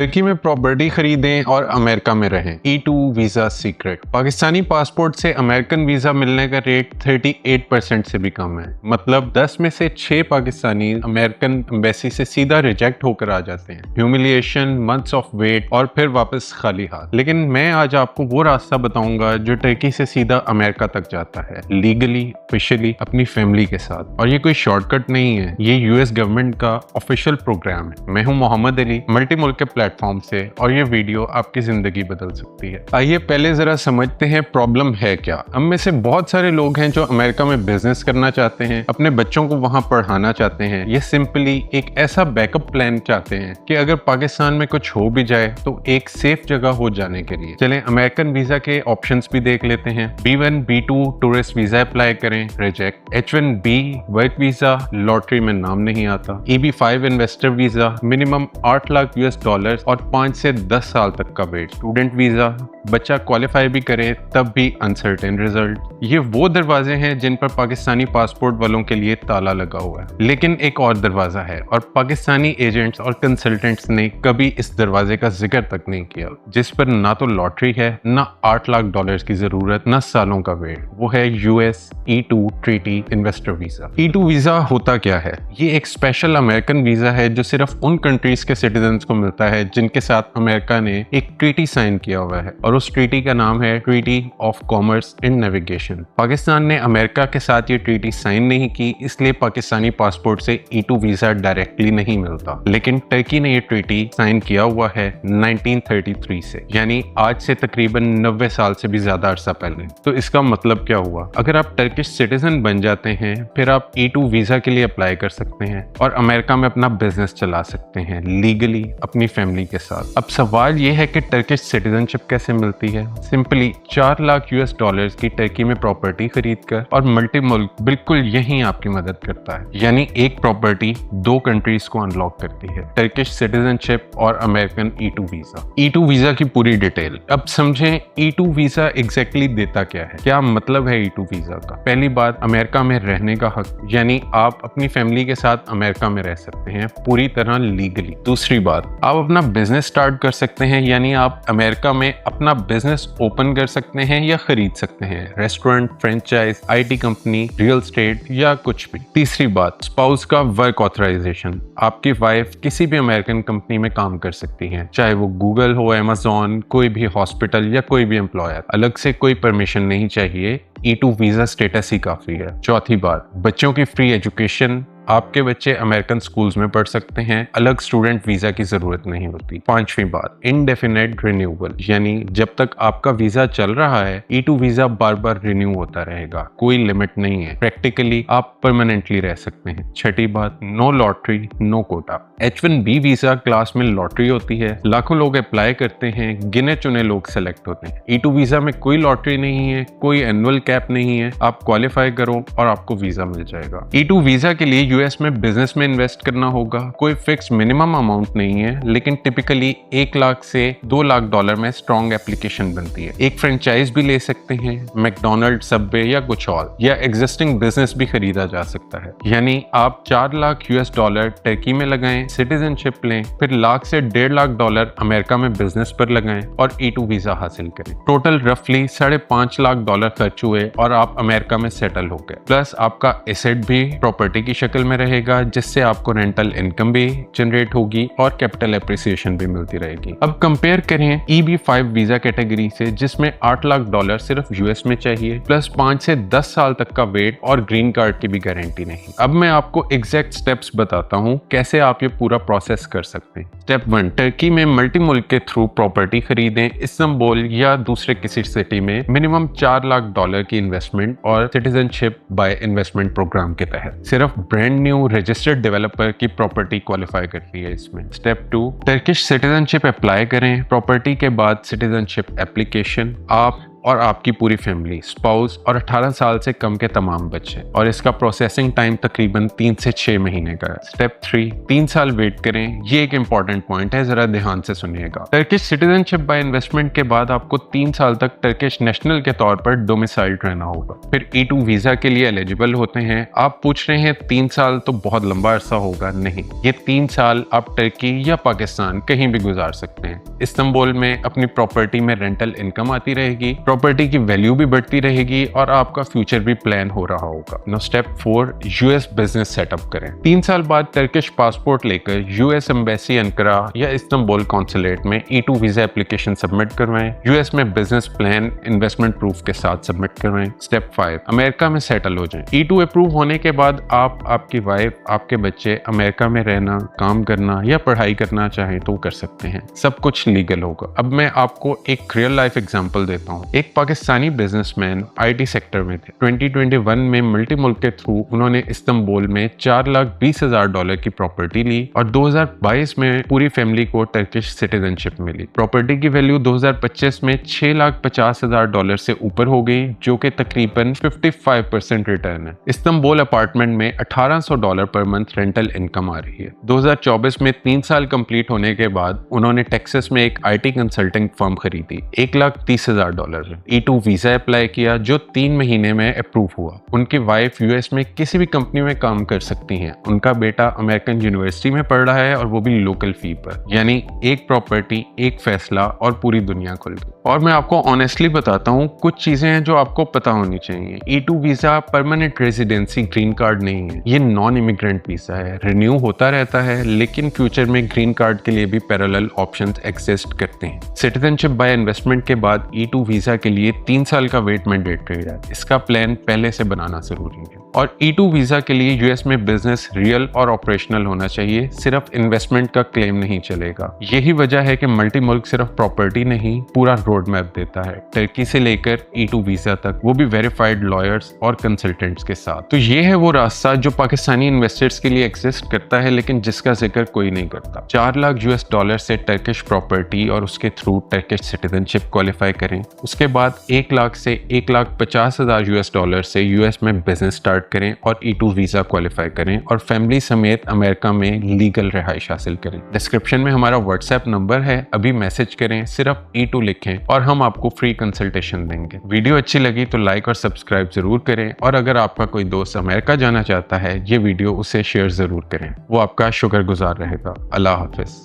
तुर्की में प्रॉपर्टी खरीदें और अमेरिका में रहें। E2 visa secret. Pakistani passport से अमेरिकन वीज़ा मिलने का रेट 38% से भी कम है। मतलब 10 में से 6 पाकिस्तानी अमेरिकन एम्बेसी से सीधा रिजेक्ट होकर आ जाते हैं। ह्यूमिलिएशन, मंथ्स ऑफ वेट और फिर वापस खाली हाथ। लेकिन मैं आज आपको वो रास्ता बताऊंगा जो टर्की से सीधा अमेरिका तक जाता है, लीगली, ऑफिशियली, अपनी फैमिली के साथ। और ये कोई शॉर्टकट नहीं है, ये यूएस गवर्नमेंट का ऑफिशियल प्रोग्राम है। मैं हूँ मोहम्मद अली, मल्टी मुल्क के प्लेटफॉर्म से, और ये वीडियो आपकी जिंदगी बदल सकती है। आइए पहले जरा समझते हैं प्रॉब्लम है क्या। हम में से बहुत सारे लोग हैं जो अमेरिका में बिजनेस करना चाहते हैं, अपने बच्चों को वहां पढ़ाना चाहते हैं, ये सिंपली एक ऐसा बैकअप प्लान चाहते हैं कि अगर पाकिस्तान में कुछ हो भी जाए तो एक सेफ जगह हो जाने के लिए। चलें अमेरिकन वीजा के ऑप्शंस भी देख लेते हैं। B1 B2 tourist visa apply करें, reject. H1B work visa, lottery में नाम नहीं आता। EB5 investor visa, minimum 8 lakh $US और 5 से 10 साल तक का वेट। स्टूडेंट वीजा, बच्चा क्वालिफाई भी करे तब भी अनसर्टेन रिजल्ट। ये वो दरवाजे हैं जिन पर पाकिस्तानी पासपोर्ट वालों के लिए ताला लगा हुआ है। लेकिन एक और दरवाजा है और पाकिस्तानी एजेंट्स और कंसल्टेंट्स ने कभी इस दरवाजे का जिक्र तक नहीं किया, जिस पर ना तो लॉटरी है, ना $8 लाख की जरूरत, ना सालों का वेट। वो है US E2 treaty investor visa. E2 visa होता क्या है? ये एक स्पेशल अमेरिकन वीजा है जो सिर्फ उन कंट्रीज के सिटीजन्स को मिलता है जिनके साथ अमेरिका ने एक ट्रीटी साइन किया हुआ है, और उस ट्रीटी का नाम है treaty of commerce and navigation. Pakistan ने अमेरिका के साथ ये ट्रीटी साइन नहीं की, इसलिए पाकिस्तानी पासपोर्ट से E2 वीजा डायरेक्टली नहीं मिलता। लेकिन टर्की ने ये ट्रीटी साइन किया हुआ है 1933 से, यानी आज से तकरीबन 90 साल से भी ज्यादा अरसा पहले। तो इसका मतलब क्या हुआ? अगर आप टर्किश सिटीजन बन जाते हैं, फिर आप E2 वीजा के लिए अप्लाई कर सकते हैं और अमेरिका में अपना बिजनेस चला सकते हैं लीगली अपनी फैमिली के साथ। अब सवाल ये है कि टर्किश सिटीजनशिप कैसे मिलती है? सिंपली $4 लाख की टर्की में प्रॉपर्टी खरीदकर, और मल्टी मुल्क बिल्कुल यही आपकी मदद करता है। यानी एक प्रॉपर्टी 2 कंट्रीज को अनलॉक करती है, टर्किश सिटीजनशिप और American E2 visa. E2 visa की पूरी डिटेल अब समझें। E2 वीजा एग्जैक्टली देता क्या है, क्या मतलब है E2 वीजा का? पहली बात, अमेरिका में रहने का हक, यानी आप अपनी फैमिली के साथ अमेरिका में रह सकते हैं पूरी तरह लीगली। दूसरी बात, आप अपना बिजनेस स्टार्ट कर सकते हैं, यानी आप अमेरिका में अपना बिजनेस ओपन कर सकते हैं या खरीद सकते हैं, restaurant, franchise, IT company, real estate या कुछ भी। तीसरी बात, स्पाउस का वर्क ऑथराइजेशन। आपकी वाइफ किसी भी अमेरिकन कंपनी में काम कर सकती है, चाहे वो गूगल हो, Amazon, कोई भी हॉस्पिटल या कोई भी एम्प्लॉयर। अलग से कोई परमिशन नहीं चाहिए, E2 वीजा स्टेटस ही काफी है। चौथी बात, बच्चों की फ्री एजुकेशन। आपके बच्चे अमेरिकन स्कूल्स में पढ़ सकते हैं, अलग स्टूडेंट वीजा की जरूरत नहीं होती। पांचवी बात, इनडेफिनेट रिन्यूअल, यानी जब तक आपका वीजा चल रहा है E2 वीजा बार बार रिन्यू होता रहेगा, कोई लिमिट नहीं है। प्रैक्टिकली आप परमानेंटली रह सकते हैं। छठी बात, no lottery, no quota. H1B visa class में लॉटरी होती है, लाखों लोग अप्लाई करते हैं, गिने चुने लोग सेलेक्ट होते हैं। E2 वीजा में कोई लॉटरी नहीं है, कोई एनुअल कैप नहीं है, आप क्वालिफाई करो और आपको वीजा मिल जाएगा। E2 वीजा के लिए US में बिजनेस में इन्वेस्ट करना होगा, कोई फिक्स मिनिमम अमाउंट नहीं है, लेकिन टिपिकली $1 लाख से $2 लाख में स्ट्रॉन्ग एप्लीकेशन बनती है। एक फ्रेंचाइज भी ले सकते हैं, मैकडोनल्ड, सबवे या कुछ और, या एग्जिस्टिंग बिजनेस भी खरीदा जा सकता है। यानी आप $4 लाख टर्की में लगाएं, सिटीजनशिप लें, फिर $1 से $1.5 लाख अमेरिका में बिजनेस पर लगाएं और E2 वीजा हासिल करें। टोटल रफली $5.5 लाख खर्च हुए और आप अमेरिका में सेटल हो गए। प्लस आपका एसेट भी प्रॉपर्टी की शक्ल में रहेगा, जिससे आपको रेंटल इनकम भी जनरेट होगी और कैपिटल एप्रिसिएशन भी मिलती रहेगी। अब कंपेयर करें EB5 वीजा कैटेगरी से, जिसमें $8 लाख सिर्फ US में चाहिए, प्लस 5 से 10 साल तक का वेट और ग्रीन कार्ड की भी गारंटी नहीं। अब मैं आपको एग्जैक्ट स्टेप्स बताता हूँ कैसे आप ये पूरा प्रोसेस कर सकते हैं। स्टेप 1, टर्की में मल्टी मुल्क के थ्रू प्रॉपर्टी खरीदें। इस्तांबुल या दूसरे किसी सिटी में मिनिमम $4 लाख की इन्वेस्टमेंट और सिटीजनशिप बाय इन्वेस्टमेंट प्रोग्राम के तहत। सिर्फ ब्रांड न्यू रजिस्टर्ड डेवलपर की प्रॉपर्टी क्वालिफाई करती है इसमें। स्टेप 2, टर्किश सिटीजनशिप अप्लाई करें। प्रॉपर्टी के बाद सिटीजनशिप एप्लीकेशन। आप और आपकी पूरी फैमिली, स्पाउस और 18 साल से कम के तमाम बच्चे, और इसका प्रोसेसिंग टाइम तकरीबन 3 से 6 महीने का है। स्टेप 3, 3 साल वेट करें। ये एक इंपॉर्टेंट पॉइंट है, जरा ध्यान से सुनिएगा। टर्किश सिटीजनशिप बाय इन्वेस्टमेंट के बाद आपको 3 साल तक टर्किश नेशनल के तौर पर डोमिसाइल्ड रहना होगा, फिर E2 वीजा के लिए एलिजिबल होते हैं। आप पूछ रहे हैं 3 साल तो बहुत लंबा अरसा होगा। नहीं, ये 3 साल आप टर्की या पाकिस्तान कहीं भी गुजार सकते हैं। इस्तांबुल में अपनी प्रॉपर्टी में रेंटल इनकम आती रहेगी, प्रॉपर्टी की वैल्यू भी बढ़ती रहेगी और आपका फ्यूचर भी प्लान हो रहा होगा। No step 4, US business setup करें। 3 साल बाद टर्किश पासपोर्ट लेकर यूएस एम्बेसी अंकारा या इस्तांबुल कॉन्सुलेट में E2 वीजा एप्लीकेशन सबमिट करवाएं। यूएस में बिजनेस प्लान इन्वेस्टमेंट प्रूफ के साथ सबमिट करवाएं। स्टेप 5, अमेरिका में सेटल हो जाएं। E2 अप्रूव होने के बाद आप, आपकी वाइफ, आपके बच्चे अमेरिका में रहना, काम करना या पढ़ाई करना चाहें तो कर सकते हैं। सब कुछ लीगल होगा। अब मैं आपको एक रियल लाइफ एग्जांपल देता हूँ। एक पाकिस्तानी बिजनेसमैन IT सेक्टर में थे। 2021 में मल्टी मुल्क के थ्रू उन्होंने इस्तांबुल में $4,20,000 की प्रॉपर्टी ली और 2022 में पूरी फैमिली को टर्किश सिटीजनशिप मिली। प्रॉपर्टी की वैल्यू 2025 में $6,50,000 से ऊपर हो गई, जो कि तकरीबन 55% रिटर्न है। इस्तांबुल अपार्टमेंट में $1,800 पर मंथ रेंटल इनकम आ रही है। 2024 में 3 साल कंप्लीट होने के बाद उन्होंने टेक्सास में एक IT कंसल्टिंग फर्म खरीदी, $1,30,000। E2 वीजा अप्लाई किया जो 3 महीने में अप्रूव हुआ। उनकी वाइफ यूएस में किसी भी कंपनी में काम कर सकती हैं। उनका बेटा अमेरिकन यूनिवर्सिटी में पढ़ रहा है और वो भी लोकल फी पर। यानी एक प्रॉपर्टी, एक फैसला और पूरी दुनिया खुल गई। और मैं आपको ऑनेस्टली बताता हूँ, कुछ चीजें हैं जो आपको पता होनी चाहिए। E2 visa permanent residency green card नहीं है, ये नॉन इमिग्रेंट वीजा है। रिन्यू होता रहता है, लेकिन फ्यूचर में ग्रीन कार्ड के लिए भी पैरेलल ऑप्शंस एग्जिस्ट करते हैं। सिटीजनशिप बाय इन्वेस्टमेंट के बाद E2 वीजा के लिए 3 साल का वेट मैंडेटरी है। इसका प्लान पहले से बनाना जरूरी है। और E2 वीजा के लिए यूएस में बिजनेस रियल और ऑपरेशनल होना चाहिए, सिर्फ इन्वेस्टमेंट का क्लेम नहीं चलेगा। यही वजह है कि मल्टी मुल्क सिर्फ प्रॉपर्टी नहीं, पूरा रोड मैप देता है, टर्की से लेकर E2 वीजा तक, वो भी वेरीफाइड लॉयर्स और कंसल्टेंट्स के साथ। तो ये है वो रास्ता जो पाकिस्तानी इन्वेस्टर्स के लिए एग्जिस्ट करता है, लेकिन जिसका जिक्र कोई नहीं करता। $4,00,000 से टर्किश प्रॉपर्टी और उसके थ्रू टर्किश सिटीजनशिप क्वालिफाई करें। उसके बाद 1 लाख से $1,50,000 से यूएस में बिजनेस स्टार्ट करें और E2 वीजा क्वालिफाई करें और फैमिली समेत अमेरिका में लीगल रिहाइश हासिल करें। डिस्क्रिप्शन में हमारा व्हाट्सएप नंबर है, अभी मैसेज करें, सिर्फ E2 लिखें और हम आपको फ्री कंसल्टेशन देंगे। वीडियो अच्छी लगी तो लाइक और सब्सक्राइब जरूर करें, और अगर आपका कोई दोस्त अमेरिका जाना चाहता है, ये वीडियो उसे शेयर जरूर करें। वो आपका शुक्रगुजार रहेगा। अल्लाह हाफिज।